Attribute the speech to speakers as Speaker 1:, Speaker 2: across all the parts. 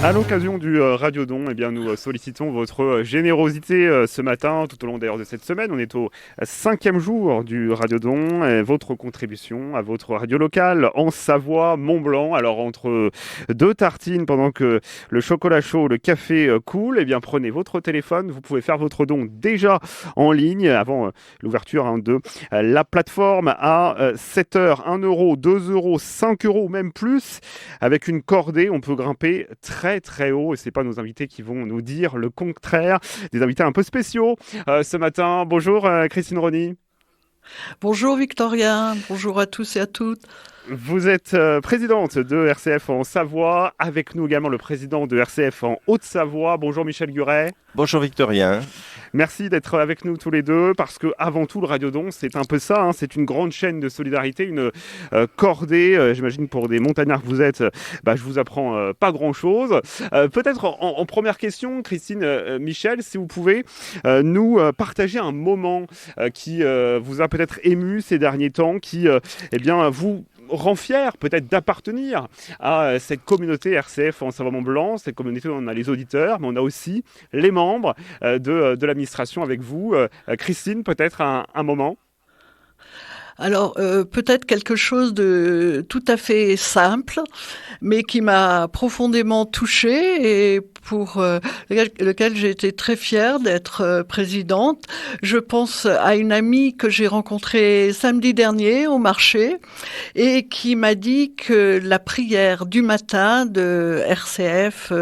Speaker 1: À l'occasion du Radiodon, eh bien, nous sollicitons votre générosité ce matin, tout au long d'ailleurs de cette semaine. On est au 5e jour du Radiodon et votre contribution à votre radio locale en Savoie, Mont-Blanc. Alors entre deux tartines pendant que le chocolat chaud, le café coule, eh bien, prenez votre téléphone. Vous pouvez faire votre don déjà en ligne avant l'ouverture de la plateforme à 7 heures, 1 euro, 2 euros, 5 euros, même plus. Avec une cordée, on peut grimper très haut et c'est pas nos invités qui vont nous dire le contraire. Des invités un peu spéciaux ce matin. Bonjour Christine Rony.
Speaker 2: Bonjour Victoria, bonjour à tous et à toutes.
Speaker 1: Vous êtes présidente de RCF en Savoie, avec nous également le président de RCF en Haute-Savoie. Bonjour Michel Guret.
Speaker 3: Bonjour Victorien.
Speaker 1: Merci d'être avec nous tous les deux, parce que avant tout le Radiodon, c'est un peu ça, hein, c'est une grande chaîne de solidarité, une cordée. J'imagine pour des montagnards que vous êtes, je vous apprends pas grand-chose. Peut-être en première question, Christine, Michel, si vous pouvez nous partager un moment qui vous a peut-être ému ces derniers temps, qui vous rend fier peut-être d'appartenir à cette communauté RCF en Savoie-Mont-Blanc. Cette communauté, on a les auditeurs, mais on a aussi les membres de l'administration avec vous. Christine, peut-être un moment.
Speaker 2: Alors, peut-être quelque chose de tout à fait simple, mais qui m'a profondément touchée et pour lequel j'ai été très fière d'être présidente. Je pense à une amie que j'ai rencontrée samedi dernier au marché et qui m'a dit que la prière du matin de RCF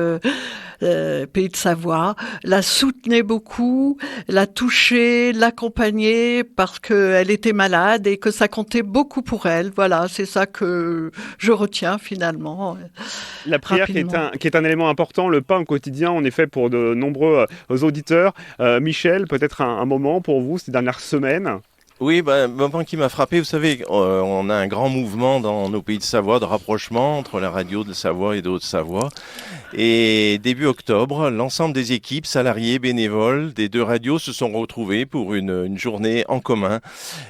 Speaker 2: Pays de Savoie, la soutenait beaucoup, la touchait, l'accompagnait parce qu'elle était malade et que ça comptait beaucoup pour elle. Voilà, c'est ça que je retiens finalement.
Speaker 1: La prière qui est un élément important, le pain au quotidien, en effet, pour de nombreux auditeurs. Michel, peut-être un moment pour vous ces dernières semaines.
Speaker 3: Oui, un moment qui m'a frappé, vous savez, on a un grand mouvement dans nos pays de Savoie de rapprochement entre la radio de Savoie et de Haute-Savoie. Et début octobre, l'ensemble des équipes, salariés, bénévoles des deux radios se sont retrouvés pour une journée en commun.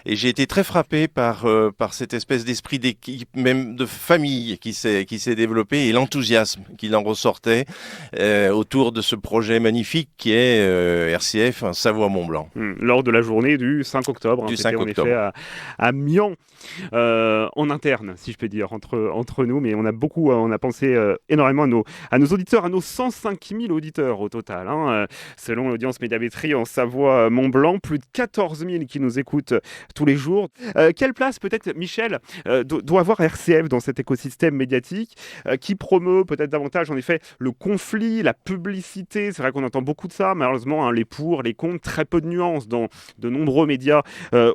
Speaker 3: Et j'ai été très frappé par cette espèce d'esprit d'équipe, même de famille qui s'est développé et l'enthousiasme qu'il en ressortait autour de ce projet magnifique qui est RCF Savoie-Mont-Blanc.
Speaker 1: Lors de la journée du 5 octobre.
Speaker 3: Du
Speaker 1: C'était
Speaker 3: 5
Speaker 1: en
Speaker 3: octobre.
Speaker 1: effet à Mian, en interne, si je peux dire, entre nous. Mais on a beaucoup, on a pensé énormément à nos auditeurs, à nos 105 000 auditeurs au total. Selon l'audience médiamétrie en Savoie-Mont-Blanc, plus de 14 000 qui nous écoutent tous les jours. Quelle place peut-être, Michel, doit avoir RCF dans cet écosystème médiatique qui promeut peut-être davantage, en effet, le conflit, la publicité. C'est vrai qu'on entend beaucoup de ça, malheureusement, les pour, les contre, très peu de nuances dans de nombreux médias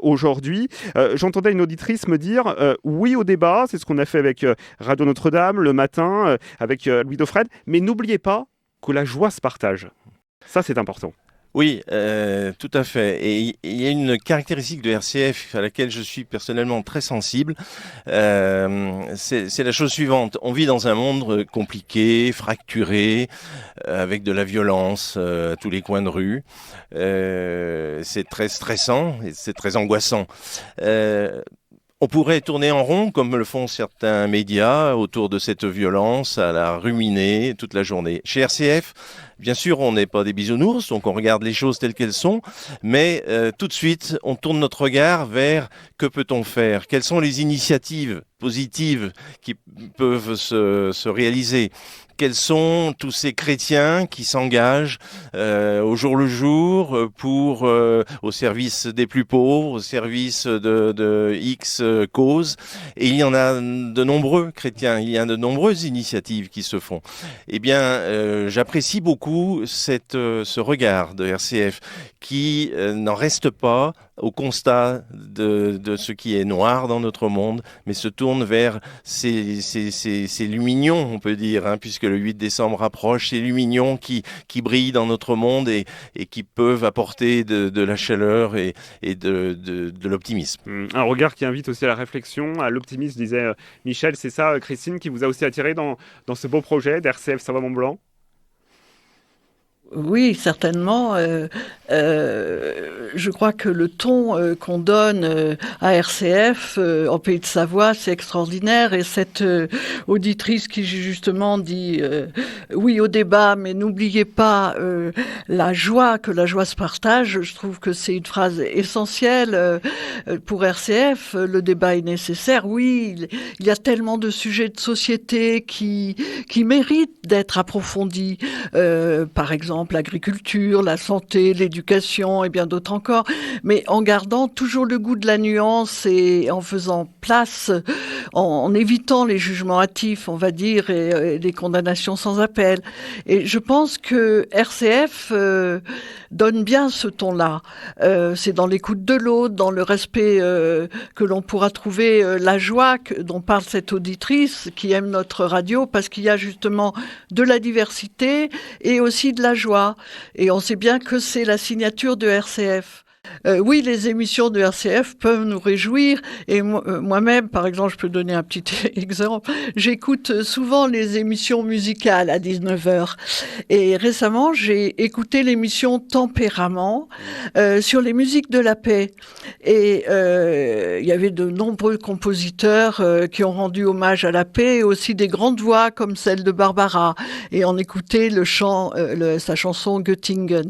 Speaker 1: aujourd'hui. J'entendais une auditrice me dire oui au débat, c'est ce qu'on a fait avec Radio Notre-Dame le matin, avec Louis Dauphren, mais n'oubliez pas que la joie se partage. Ça, c'est important.
Speaker 3: Oui, tout à fait. Et il y a une caractéristique de RCF à laquelle je suis personnellement très sensible. C'est la chose suivante. On vit dans un monde compliqué, fracturé, avec de la violence à tous les coins de rue. C'est très stressant et c'est très angoissant. On pourrait tourner en rond, comme le font certains médias, autour de cette violence, à la ruminer toute la journée. Chez RCF, bien sûr, on n'est pas des bisounours, donc on regarde les choses telles qu'elles sont, mais tout de suite, on tourne notre regard vers que peut-on faire ? Quelles sont les initiatives positives qui peuvent se réaliser ? Quels sont tous ces chrétiens qui s'engagent au jour le jour au service des plus pauvres, au service de X causes. Et il y en a de nombreux chrétiens, il y a de nombreuses initiatives qui se font. Eh bien, j'apprécie beaucoup ce regard de RCF qui n'en reste pas au constat de ce qui est noir dans notre monde, mais se tourne vers ces lumignons, on peut dire, puisque le 8 décembre approche, ces lumignons qui brillent dans notre monde et qui peuvent apporter de la chaleur et de l'optimisme.
Speaker 1: Un regard qui invite aussi à la réflexion, à l'optimisme, disait Michel. C'est ça, Christine, qui vous a aussi attiré dans ce beau projet d'RCF Savoie-Mont-Blanc ?
Speaker 2: Oui, certainement. Je crois que le ton qu'on donne à RCF en Pays de Savoie, c'est extraordinaire. Et cette auditrice qui justement dit oui au débat, mais n'oubliez pas la joie, que la joie se partage. Je trouve que c'est une phrase essentielle pour RCF. Le débat est nécessaire. Oui, il y a tellement de sujets de société qui méritent d'être approfondis. Par exemple, l'agriculture, la santé, l'éducation et bien d'autres encore, mais en gardant toujours le goût de la nuance et en faisant place, en évitant les jugements hâtifs, on va dire, et les condamnations sans appel. Et je pense que RCF donne bien ce ton-là. C'est dans l'écoute de l'autre, dans le respect que l'on pourra trouver, la joie dont parle cette auditrice qui aime notre radio, parce qu'il y a justement de la diversité et aussi de la joie. Et on sait bien que c'est la signature de RCF. Oui, les émissions de RCF peuvent nous réjouir. Et moi-même, par exemple, je peux donner un petit exemple. J'écoute souvent les émissions musicales à 19h. Et récemment, j'ai écouté l'émission Tempérament sur les musiques de la paix. Et il y avait de nombreux compositeurs qui ont rendu hommage à la paix, et aussi des grandes voix comme celle de Barbara. Et on écoutait sa chanson Göttingen.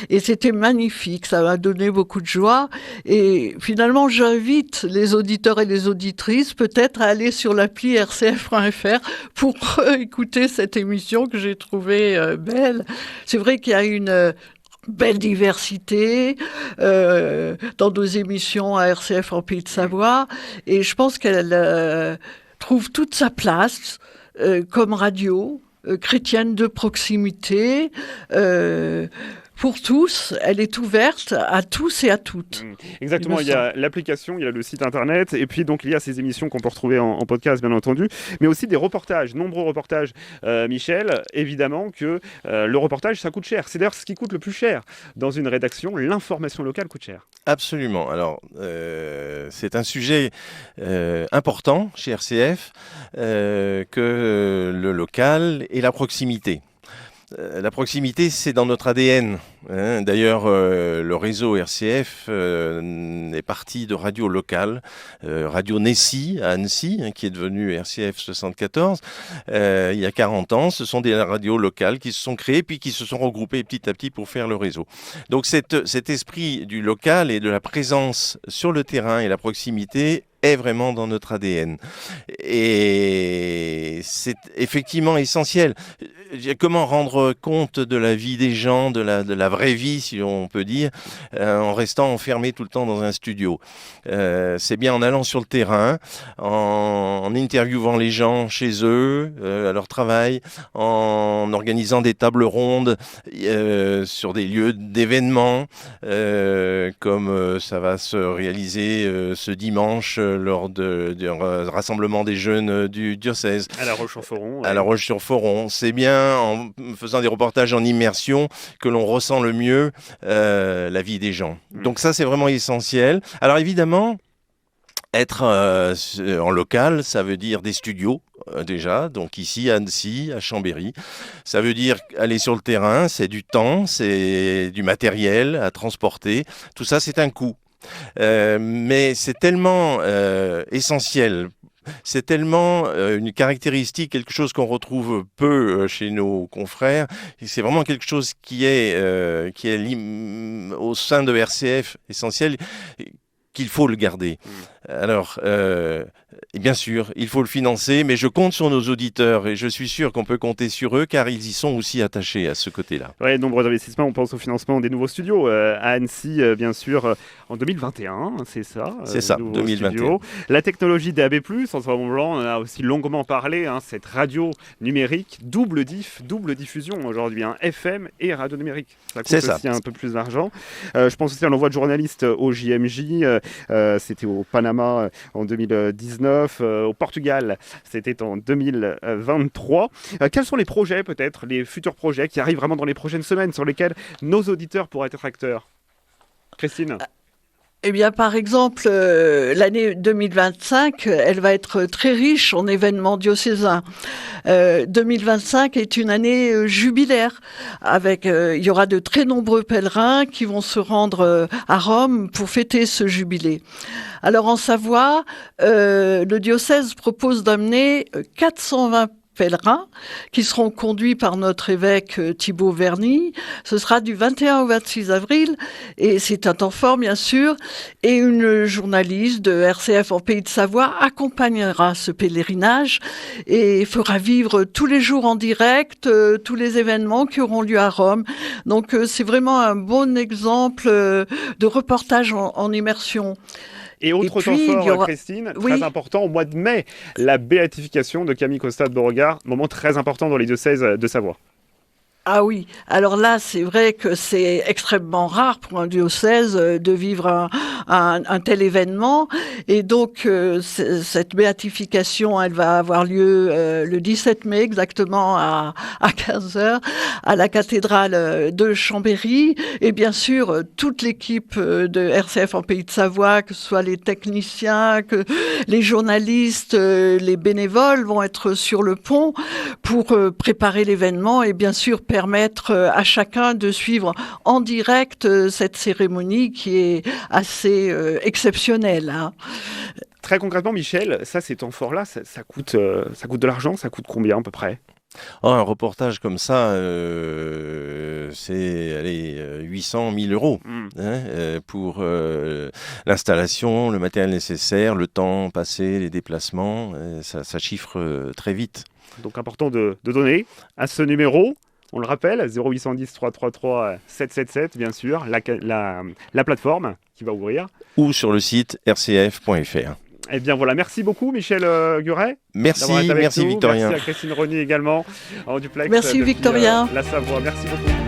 Speaker 2: Et c'était magnifique, ça m'a donné beaucoup de joie. Et finalement, j'invite les auditeurs et les auditrices peut-être à aller sur l'appli rcf.fr pour écouter cette émission que j'ai trouvée belle. C'est vrai qu'il y a une belle diversité dans nos émissions à RCF en Pays de Savoie, et je pense qu'elle trouve toute sa place comme radio chrétienne de proximité, pour tous. Elle est ouverte à tous et à toutes.
Speaker 1: Exactement, il y a l'application, il y a le site internet, et puis donc il y a ces émissions qu'on peut retrouver en podcast, bien entendu, mais aussi des reportages, nombreux reportages. Michel, évidemment que le reportage, ça coûte cher. C'est d'ailleurs ce qui coûte le plus cher dans une rédaction. L'information locale coûte cher.
Speaker 3: Absolument. Alors, c'est un sujet important chez RCF, que le local et la proximité. La proximité, c'est dans notre ADN. D'ailleurs, le réseau RCF est parti de radio locale, Radio Nessie à Annecy, qui est devenue RCF 74, il y a 40 ans. Ce sont des radios locales qui se sont créées, puis qui se sont regroupées petit à petit pour faire le réseau. Donc cet esprit du local et de la présence sur le terrain et la proximité est vraiment dans notre ADN. Et c'est effectivement essentiel. Comment rendre compte de la vie des gens, de la vraie vie, si on peut dire, en restant enfermé tout le temps dans un studio. C'est bien en allant sur le terrain, en interviewant les gens chez eux, à leur travail, en organisant des tables rondes sur des lieux d'événements, comme ça va se réaliser ce dimanche lors du rassemblement des jeunes du diocèse.
Speaker 1: À La Roche-sur-Foron.
Speaker 3: À La Roche-sur-Foron. C'est bien en faisant des reportages en immersion que l'on ressent le mieux la vie des gens. Donc ça, c'est vraiment essentiel. Alors évidemment, être en local, ça veut dire des studios déjà, donc ici à Annecy, à Chambéry. Ça veut dire aller sur le terrain, c'est du temps, c'est du matériel à transporter. Tout ça, c'est un coût. Mais c'est tellement essentiel. C'est tellement une caractéristique, quelque chose qu'on retrouve peu chez nos confrères. C'est vraiment quelque chose qui est au sein de RCF essentiel, qu'il faut le garder. Alors, et bien sûr, il faut le financer, mais je compte sur nos auditeurs et je suis sûr qu'on peut compter sur eux car ils y sont aussi attachés à ce côté-là.
Speaker 1: Oui, nombreux investissements. On pense au financement des nouveaux studios à Annecy, bien sûr, en 2021, c'est ça.
Speaker 3: C'est ça, 2021. Studios.
Speaker 1: La technologie DAB+, en ce moment, on en a aussi longuement parlé, cette radio numérique, double diffusion aujourd'hui, FM et radio numérique. Ça coûte aussi un peu plus d'argent. Je pense aussi à l'envoi de journalistes au JMJ, c'était au Panama en 2019, au Portugal, c'était en 2023. Quels sont les projets, peut-être, les futurs projets qui arrivent vraiment dans les prochaines semaines, sur lesquels nos auditeurs pourraient être acteurs ? Christine ?
Speaker 2: Eh bien, par exemple, l'année 2025, elle va être très riche en événements diocésains. 2025 est une année jubilaire. Il y aura de très nombreux pèlerins qui vont se rendre à Rome pour fêter ce jubilé. Alors, en Savoie, le diocèse propose d'amener 420 pèlerins qui seront conduits par notre évêque Thibaut Verny. Ce sera du 21 au 26 avril et c'est un temps fort bien sûr. Et une journaliste de RCF en Pays de Savoie accompagnera ce pèlerinage et fera vivre tous les jours en direct tous les événements qui auront lieu à Rome. Donc c'est vraiment un bon exemple de reportage en immersion.
Speaker 1: Et autre temps fort, Christine, très important, au mois de mai, la béatification de Camille Costa de Beauregard, moment très important dans les diocèses de Savoie.
Speaker 2: Ah oui, alors là, c'est vrai que c'est extrêmement rare pour un diocèse de vivre un tel événement. Et donc, cette béatification, elle va avoir lieu le 17 mai exactement à 15h à la cathédrale de Chambéry. Et bien sûr, toute l'équipe de RCF en Pays de Savoie, que ce soit les techniciens, que les journalistes, les bénévoles vont être sur le pont pour préparer l'événement et bien sûr permettre à chacun de suivre en direct cette cérémonie qui est assez exceptionnelle. Hein.
Speaker 1: Très concrètement, Michel, ces temps forts-là, ça coûte de l'argent, ça coûte combien à peu près ?
Speaker 3: Un reportage comme ça, c'est 800 000 euros pour l'installation, le matériel nécessaire, le temps passé, les déplacements, ça chiffre très vite.
Speaker 1: Donc important de donner à ce numéro, on le rappelle, 0810 333 777 bien sûr, la plateforme qui va ouvrir.
Speaker 3: Ou sur le site rcf.fr.
Speaker 1: Eh bien voilà, merci beaucoup Michel Guret.
Speaker 3: Merci Victorien.
Speaker 1: Merci à Christine Rony également en duplex.
Speaker 2: Merci Victorien.
Speaker 1: La Savoie, merci beaucoup.